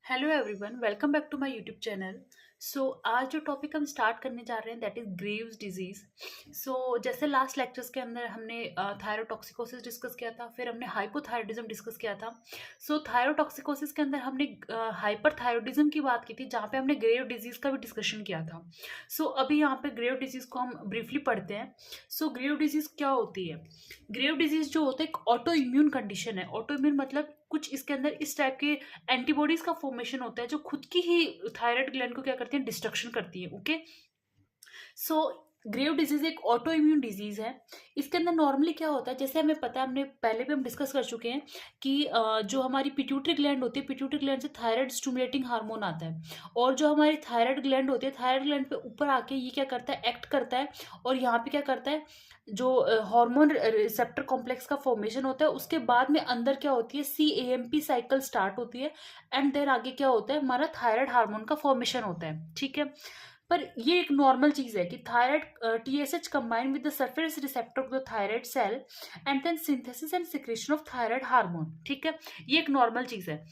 Hello everyone, welcome back to my YouTube channel. आज जो topic हम स्टार्ट करने जा रहे हैं दैट इज ग्रीव्स डिजीज। जैसे लास्ट लेक्चर्स के अंदर हमने थायरोटॉक्सिकोसिस डिस्कस किया था, फिर हमने हाइपोथायरॉइडिज्म डिस्कस किया था। थायरोटॉक्सिकोसिस के अंदर हमने हाइपरथायरॉइडिज्म की बात की थी, जहाँ पे हमने ग्रेव डिजीज का भी डिस्कशन किया था। अभी यहाँ पे ग्रेव डिजीज को हम ब्रीफली पढ़ते हैं। ग्रेव डिजीज क्या होती है? ग्रेव डिजीज जो होता है एक ऑटो इम्यून कंडीशन है। ऑटो इम्यून मतलब कुछ इसके अंदर इस टाइप के एंटीबॉडीज का फॉर्मेशन होता है जो खुद की ही थायराइड ग्लैंड को क्या करती है, डिस्ट्रक्शन करती है। ओके, सो ग्रेव डिजीज एक ऑटो इम्यून डिजीज है। इसके अंदर नॉर्मली क्या होता है, जैसे हमें पता है, हमने पहले भी हम डिस्कस कर चुके हैं कि जो हमारी पिट्यूटरी ग्लैंड होती है, पिट्यूटरी ग्लैंड से थायराइड स्टिमुलेटिंग हार्मोन आता है। और जो हमारी थायराइड ग्लैंड होती है, थायराइड ग्लैंड पे ऊपर आके ये क्या करता है, एक्ट करता है। और यहाँ पे क्या करता है, जो हार्मोन रिसेप्टर कॉम्प्लेक्स का फॉर्मेशन होता है, उसके बाद में अंदर क्या होती है, CAMP साइकिल स्टार्ट होती है। एंड देन आगे क्या होता है, हमारा थायराइड हार्मोन का फॉर्मेशन होता है। ठीक है, पर ये एक नॉर्मल चीज है कि thyroid TSH combine with the surface receptor of the thyroid cell and then synthesis and secretion of thyroid hormone. ठीक है, ये एक नॉर्मल चीज है।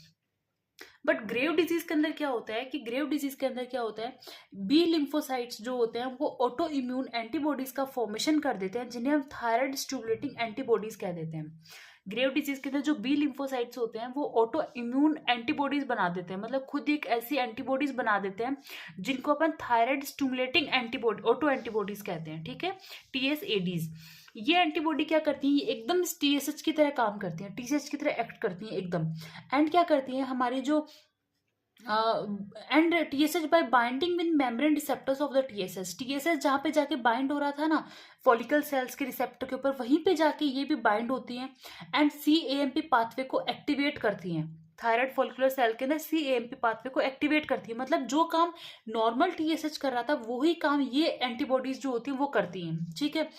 बट ग्रेव डिजीज के अंदर क्या होता है कि ग्रेव डिजीज के अंदर क्या होता है, बी लिम्फोसाइट्स जो होते हैं वो ऑटो इम्यून एंटीबॉडीज का फॉर्मेशन कर देते हैं, जिन्हें हम थायराइड स्टिमुलेटिंग एंटीबॉडीज कह देते हैं। ग्रेव डिजीज के अंदर जो बी लिम्फोसाइट्स होते हैं वो ऑटो इम्यून एंटीबॉडीज बना देते हैं, मतलब खुद एक ऐसी एंटीबॉडीज बना देते हैं जिनको अपन thyroid stimulating antibody auto antibodies कहते हैं। ठीक है, TSADs। ये एंटीबॉडी क्या करती है, एकदम TSH की तरह काम करती है, TSH की तरह एक्ट करती है एकदम। एंड क्या करती है, हमारी जो and TSH bye binding with membrane receptors of the TSH जहाँ पे जाके बाइंड हो रहा था ना फॉलिकल सेल्स के रिसेप्टर के ऊपर, वहीं पे जाके ये भी बाइंड होती हैं एंड CAMP पाथवे को एक्टिवेट करती हैं। थायराइड फॉलिकुलर सेल के अंदर CAMP पाथवे को एक्टिवेट करती है, मतलब जो काम नॉर्मल TSH कर रहा था वही काम ये एंटीबॉडीज जो होती है वो करती हैं। ठीक है,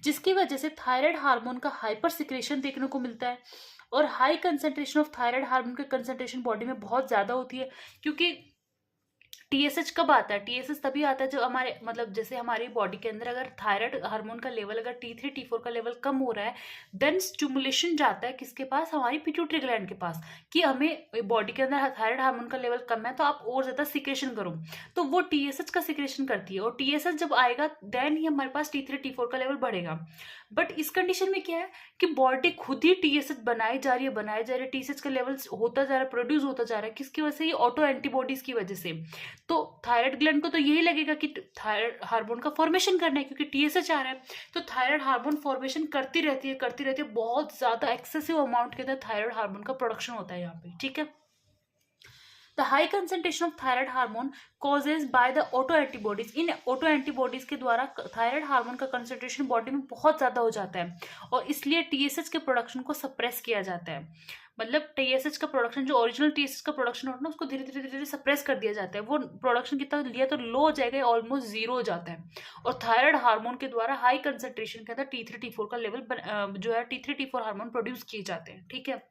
जिसकी वजह से थायराइड हार्मोन का हाइपर सिक्रेशन देखने को मिलता है। और high concentration of thyroid hormone की कंसेंट्रेशन बॉडी में बहुत ज्यादा होती है, क्योंकि TSH कब आता है, TSH तभी आता है जब हमारे मतलब जैसे हमारी बॉडी के अंदर अगर थायराइड हार्मोन का लेवल, अगर T3 T4 का लेवल कम हो रहा है, देन स्टिमुलेशन जाता है किसके पास, हमारी पिट्यूटरी ग्लैंड के पास, कि हमें बॉडी के अंदर थायराइड हार्मोन का लेवल कम है तो आप और ज्यादा सिक्रेशन करो। तो वो TSH का सिक्रेशन करती है, और TSH जब आएगा देन ही हमारे पास T3 T4 का लेवल बढ़ेगा। बट इस कंडीशन में क्या है कि बॉडी खुद ही TSH बनाई जा रही है, TSH का लेवल होता जा रहा है, प्रोड्यूस होता जा रहा है, किसकी वजह से, ये ऑटो एंटीबॉडीज की वजह से। तो थायराइड ग्लैंड को तो यही लगेगा कि थायराइड हार्मोन का फॉर्मेशन करना है, क्योंकि TSH आ रहा है, तो थायराइड हार्मोन फॉर्मेशन करती रहती है, बहुत ज्यादा एक्सेसिव अमाउंट के अंदर थायराइड हार्मोन का प्रोडक्शन होता है यहाँ पे। ठीक है, the high concentration of thyroid hormone causes by the auto antibodies, in auto antibodies के द्वारा थायराइड हार्मोन का कंसेंट्रेशन बॉडी में बहुत ज्यादा हो जाता है, और इसलिए TSH के प्रोडक्शन को सप्रेस किया जाता है। मतलब TSH का प्रोडक्शन, जो ओरिजिनल TSH का प्रोडक्शन होता है ना, उसको धीरे धीरे धीरे सप्रेस कर दिया जाता है। वो प्रोडक्शन कितना लिया तो लो हो जाएगा, ऑलमोस्ट जीरो हो जाता है। और थायराइड हार्मोन के द्वारा हाई कंसेंट्रेशन के अंदर T3 T4 का लेवल जो है T3 T4 हार्मोन प्रोड्यूस किए जाते हैं। ठीक है,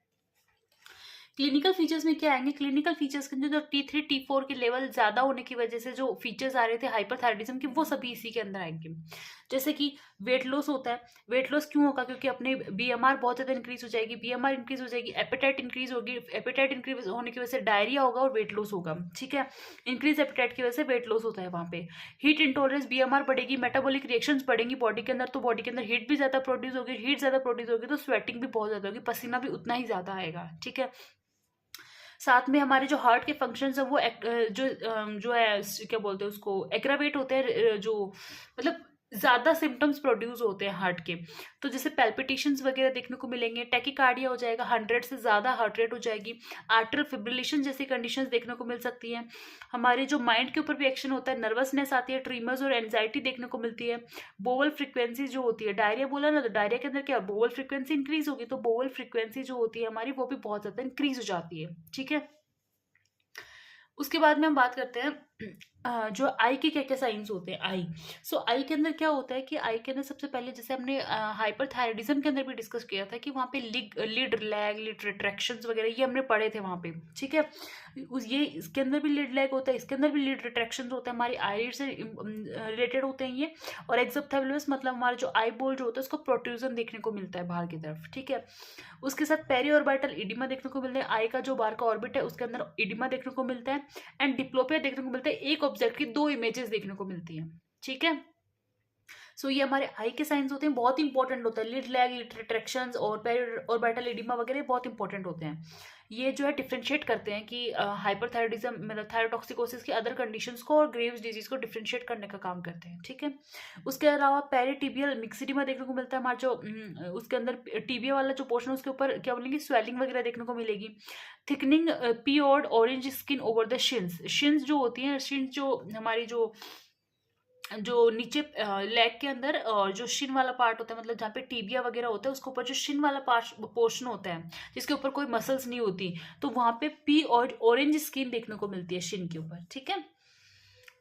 क्लिनिकल फीचर्स में क्या आएंगे, क्लिनिकल फीचर्स के अंदर जो T3 T4 के लेवल ज्यादा होने की वजह से जो फीचर्स आ रहे थे हाइपरथायराइडिज्म के, वो सभी इसी के अंदर आएंगे। जैसे कि वेट लॉस होता है। वेट लॉस क्यों होगा, क्योंकि अपने BMR बहुत ज्यादा इंक्रीज हो जाएगी, BMR इंक्रीज हो जाएगी, एपेटाइट इंक्रीज होगी, एपेटाइट इंक्रीज होने की वजह से डायरिया होगा और वेट लॉस होगा। ठीक है, इंक्रीज एपेटाइट की वजह से वेट लॉस होता है वहाँ पे। हीट इंटॉलरेंस, BMR बढ़ेगी, मेटाबॉलिक रिएक्शंस बढ़ेंगी बॉडी के अंदर, तो बॉडी के अंदर हीट भी ज्यादा प्रोड्यूस होगी, हीट ज्यादा प्रोड्यूस होगी तो स्वेटिंग भी बहुत ज्यादा होगी, पसीना भी उतना ही ज्यादा आएगा। ठीक है, साथ में हमारे जो हार्ट के फंक्शंस है वो जो है क्या बोलते हैं उसको, एग्रावेट होते हैं, जो मतलब ज्यादा सिम्टम्स प्रोड्यूस होते हैं हार्ट के। तो जैसे पैल्पिटेशंस वगैरह देखने को मिलेंगे, टैकीकार्डिया हो जाएगा, 100 से ज्यादा हार्ट रेट हो जाएगी, आर्टरियल फिब्रिलेशन जैसी कंडीशंस देखने को मिल सकती हैं। हमारे जो माइंड के ऊपर भी एक्शन होता है, नर्वसनेस आती है, ट्रीमर्स और एंजाइटी देखने को मिलती है। बोवल फ्रीक्वेंसी जो होती है, डायरिया बोला ना, तो डायरिया के अंदर क्या, बोवल फ्रीक्वेंसी इंक्रीज होगी, तो बोवल फ्रीक्वेंसी जो होती है हमारी वो भी बहुत ज्यादा इंक्रीज हो जाती है। ठीक है, उसके बाद में हम बात करते हैं जो आई के क्या क्या साइंस होते हैं, आई। सो आई के अंदर क्या होता है कि आई के अंदर सबसे पहले जैसे हमने हाइपरथायराइडिज्म के अंदर भी डिस्कस किया था कि वहाँ पे लिड लैग, लिड रिट्रैक्शंस वगैरह ये हमने पढ़े थे वहाँ पे, ठीक है। ये इसके अंदर भी लिड लैग होता है, इसके अंदर भी लिड रिट्रैक्शंस होता है, हमारी आईलिड से रिलेटेड होते हैं ये। और एक्सोप्थेल्मस मतलब हमारा जो आई बॉल जो होता है उसको प्रोट्रूजन देखने को मिलता है बाहर की तरफ, ठीक है। उसके साथ पेरी ऑर्बिटल इडिमा देखने को मिलता है, आई का जो बाहर का ऑर्बिट है उसके अंदर इडिमा देखने को मिलता है। एंड डिप्लोपिया देखने को मिलता है, एक ऑब्जेक्ट की दो इमेजेस देखने को मिलती हैं, ठीक है। सो ये हमारे आई के साइंस होते हैं, बहुत इंपॉर्टेंट होता है। लिड लैग, लिड रिट्रैक्शंस और पेरी ऑर्बिटल एडिमा वगैरह बहुत इंपॉर्टेंट होते हैं। ये जो है डिफ्रेंशिएट करते हैं कि हाइपरथायराइडिज्म मतलब थायरोटॉक्सिकोसिस की अदर कंडीशंस को और ग्रेव्स डिजीज को डिफ्रेंशिएट करने का काम करते हैं, ठीक है। उसके अलावा पेरिटिबियल मिक्सिडिमा देखने को मिलता है, हमारा जो उसके अंदर टीबिया वाला जो पोर्शन है उसके ऊपर क्या बोलेंगे, स्वेलिंग वगैरह देखने को मिलेगी। Thickening peau d' orange skin over the shins, shins जो होती हैं, शिन्स जो हमारी जो नीचे लेग के अंदर जो शिन वाला पार्ट होता है, मतलब जहाँ पे टीबिया वगैरह होता है उसके ऊपर जो शिन वाला पार्ट पोर्शन होता है जिसके ऊपर कोई मसल्स नहीं होती, तो वहाँ पे पी और ऑरेंज स्किन देखने को मिलती है शिन के ऊपर, ठीक है।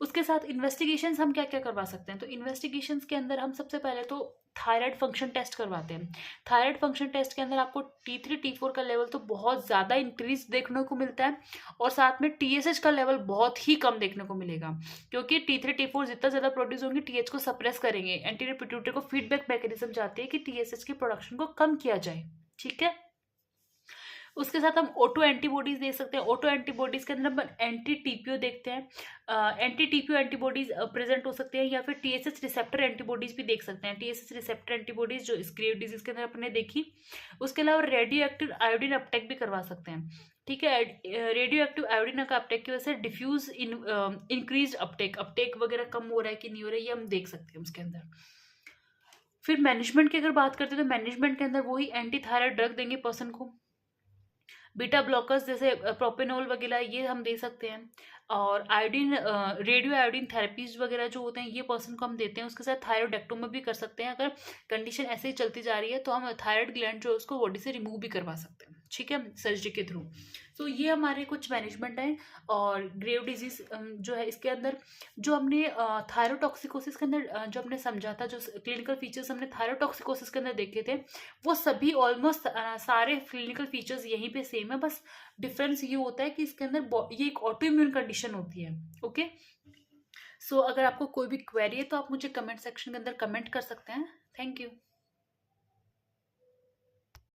उसके साथ इन्वेस्टिगेशंस हम क्या क्या करवा सकते हैं, तो इन्वेस्टिगेशंस के अंदर हम सबसे पहले तो थायराइड फंक्शन टेस्ट करवाते हैं। थायराइड फंक्शन टेस्ट के अंदर आपको T3 T4 का लेवल तो बहुत ज़्यादा इंक्रीज देखने को मिलता है, और साथ में TSH का लेवल बहुत ही कम देखने को मिलेगा, क्योंकि T3 T4 जितना ज़्यादा प्रोड्यूस होंगे TH को सप्रेस करेंगे। एंटीरियर पिट्यूटरी को फीडबैक मैकेनिज्म चाहती है कि TSH की प्रोडक्शन को कम किया जाए, ठीक है। उसके साथ हम ऑटो एंटीबॉडीज देख सकते हैं। ऑटो एंटीबॉडीज के अंदर हम एंटी टीपीओ देखते हैं। एंटी टीपीओ एंटीबॉडीज प्रेजेंट हो सकते हैं, या फिर टीएसएच रिसेप्टर एंटीबॉडीज भी देख सकते हैं। टीएसएच रिसेप्टर एंटीबॉडीज जो ग्रेव डिजीज के अंदर अपने देखी। उसके अलावा रेडियो एक्टिव आयोडीन अपटेक भी करवा सकते हैं, ठीक है। रेडियो एक्टिव आयोडीन का अपटेक की वजह से डिफ्यूज इंक्रीज अपटेक वगैरह कम हो रहा है कि नहीं हो रहा है, ये हम देख सकते हैं उसके अंदर। फिर मैनेजमेंट की अगर बात करते हैं तो मैनेजमेंट के अंदर वही एंटी थायराइड ड्रग देंगे पर्सन को। बीटा ब्लॉकर्स जैसे प्रोपेनोल वगैरह ये हम दे सकते हैं। और आयोडीन रेडियो आयोडीन थेरेपीज वगैरह जो होते हैं ये पर्सन को हम देते हैं। उसके साथ थायरोडेक्टोमी भी कर सकते हैं, अगर कंडीशन ऐसे ही चलती जा रही है तो हम थायराइड ग्लैंड जो है उसको बॉडी से रिमूव भी करवा सकते हैं, ठीक है, सर्जरी के थ्रू। तो ये हमारे कुछ मैनेजमेंट हैं। और ग्रेव डिजीज जो है इसके अंदर जो हमने थायरोटॉक्सिकोसिस के अंदर जो हमने समझा था, जो क्लिनिकल फीचर्स हमने थायरोटॉक्सिकोसिस के अंदर देखे थे, वो सभी ऑलमोस्ट सारे क्लिनिकल फीचर्स यहीं पे सेम है। बस डिफरेंस ये होता है कि इसके अंदर ये एक ऑटो इम्यून कंडीशन होती है, ओके। सो अगर आपको कोई भी क्वेरी है तो आप मुझे कमेंट सेक्शन के अंदर कमेंट कर सकते हैं। Thank you.